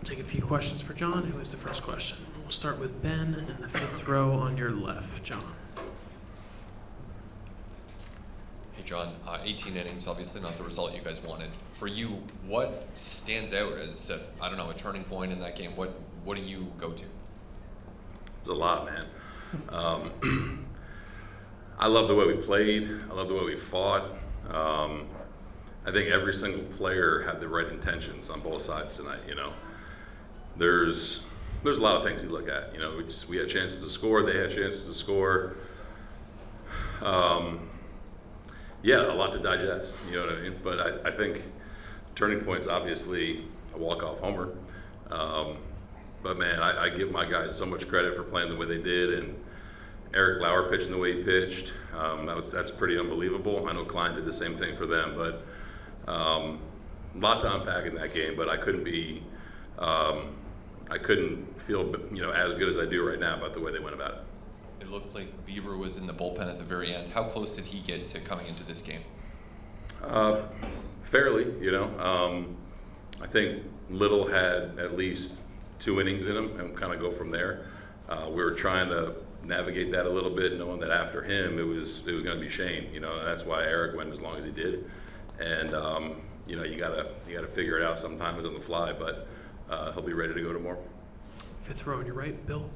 take a few questions for John. Who is the first question? We'll start with Ben in the fifth row on your left. John. Hey John, 18 innings, obviously not the result you guys wanted. For you, what stands out as, a turning point in that game? What do you go to? There's a lot, man. I love the way we played. I love the way we fought. I think every single player had the right intentions on both sides tonight. There's a lot of things you look at. We had chances to score. They had chances to score. Yeah, a lot to digest. You know what I mean? But I think turning point's obviously a walk-off homer. But man, I give my guys so much credit for playing the way they did, and Eric Lauer pitching the way he pitched. That's pretty unbelievable. I know Klein did the same thing for them, but a lot to unpack in that game. But I couldn't feel as good as I do right now about the way they went about it. It looked like Bieber was in the bullpen at the very end. How close did he get to coming into this game? Fairly, I think Little had at least 2 innings in him and kind of go from there. We were trying to navigate that a little bit, knowing that after him it was going to be Shane. That's why Eric went as long as he did. And you gotta figure it out sometimes on the fly, but he'll be ready to go tomorrow. Fifth row on your right, Bill.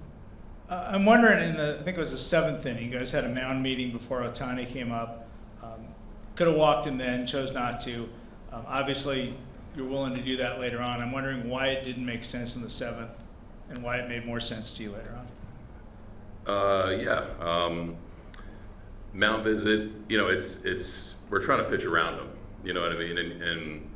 I'm wondering, I think it was the 7th inning, you guys had a mound meeting before Ohtani came up. Could have walked him then, chose not to. Obviously, you're willing to do that later on. I'm wondering why it didn't make sense in the 7th and why it made more sense to you later on. Mound visit, it's we're trying to pitch around him, you know what I mean? And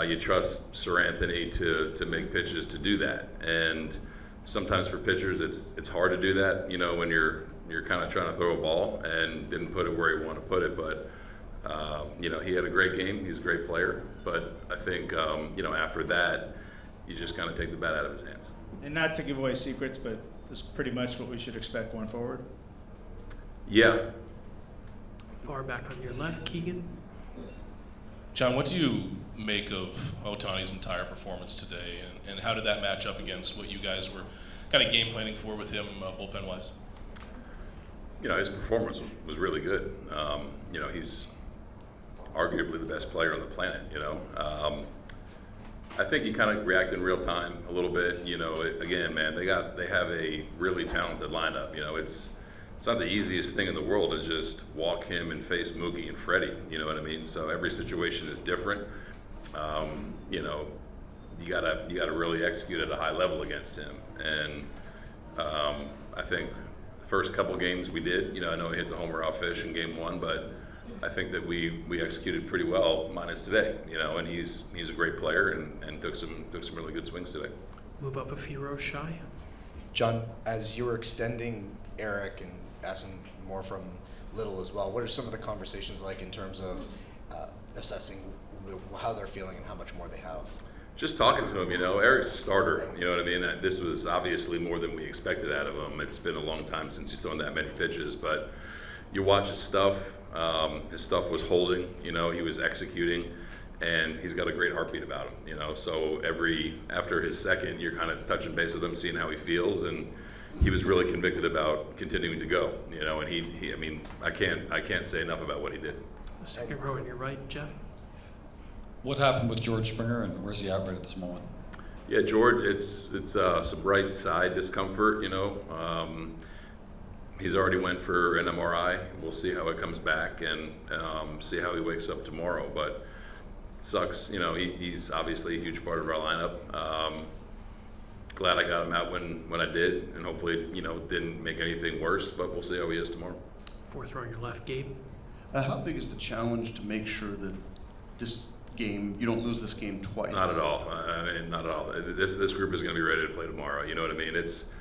you trust Sir Anthony to make pitches to do that. And sometimes for pitchers, it's hard to do that, when you're kind of trying to throw a ball and didn't put it where you want to put it. But, he had a great game. He's a great player. But I think, after that, you just kind of take the bat out of his hands. And not to give away secrets, but this is pretty much what we should expect going forward? Yeah. Far back on your left, Keegan. John, what do you make of Ohtani's entire performance today, and how did that match up against what you guys were kind of game planning for with him bullpen-wise? His performance was really good. He's arguably the best player on the planet, I think he kind of reacted in real time a little bit. Again, man, they have a really talented lineup. It's not the easiest thing in the world to just walk him and face Mookie and Freddie. You know what I mean? So every situation is different. You gotta really execute at a high level against him. And I think the first couple games we did. I know he hit the homer off Fish in game 1, but I think that we executed pretty well, minus today. And he's a great player and took some really good swings today. Move up a few rows, Shy. John, as you were extending Eric and asking more from Little as well, what are some of the conversations like in terms of assessing how they're feeling and how much more they have? Just talking to him, Eric's a starter, you know what I mean? This was obviously more than we expected out of him. It's been a long time since he's thrown that many pitches, but you watch his stuff was holding, he was executing, and he's got a great heartbeat about him, so after his second, you're kind of touching base with him, seeing how he feels, and he was really convicted about continuing to go, and I can't say enough about what he did. The second row on your right, Jeff. What happened with George Springer, and where's he at right at this moment? Yeah, George, it's some right side discomfort, He's already went for an MRI. We'll see how it comes back and see how he wakes up tomorrow. But it sucks, he's obviously a huge part of our lineup. Glad I got him out when I did, and hopefully, didn't make anything worse, but we'll see how he is tomorrow. Fourth row on your left, Gabe. How big is the challenge to make sure that this game, you don't lose this game twice? Not at all. Not at all. This group is going to be ready to play tomorrow. You know what I mean? It's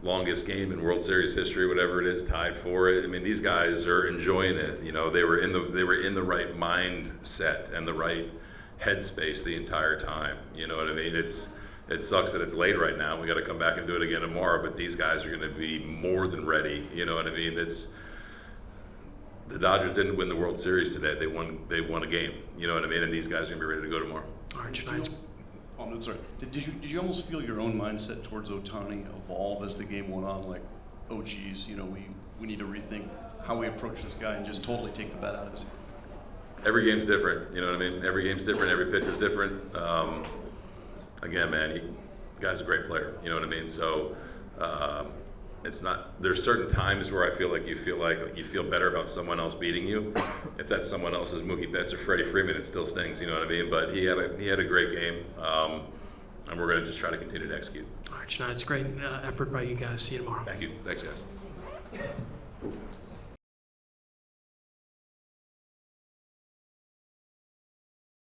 longest game in World Series history, whatever it is, tied for it. These guys are enjoying it. They were in the right mindset and the right headspace the entire time. You know what I mean? It sucks that it's late right now. We got to come back and do it again tomorrow. But these guys are going to be more than ready. You know what I mean? The Dodgers didn't win the World Series today. They won a game. You know what I mean? And these guys are going to be ready to go tomorrow. All right, tonight's. I'm sorry. Did you almost feel your own mindset towards Ohtani evolve as the game went on? Like, oh geez, you know, we need to rethink how we approach this guy and just totally take the bat out of his hand. Every game's different, you know what I mean? Every game's different, every pitcher's different. Again, man, the guy's a great player, you know what I mean? So it's not, there's certain times where I feel like you feel better about someone else beating you. If that someone else is Mookie Betts or Freddie Freeman, it still stings, you know what I mean? But he had a great game, and we're gonna just try to continue to execute. All right, Schneider, it's a great effort by you guys. See you tomorrow. Thank you. Thanks, guys.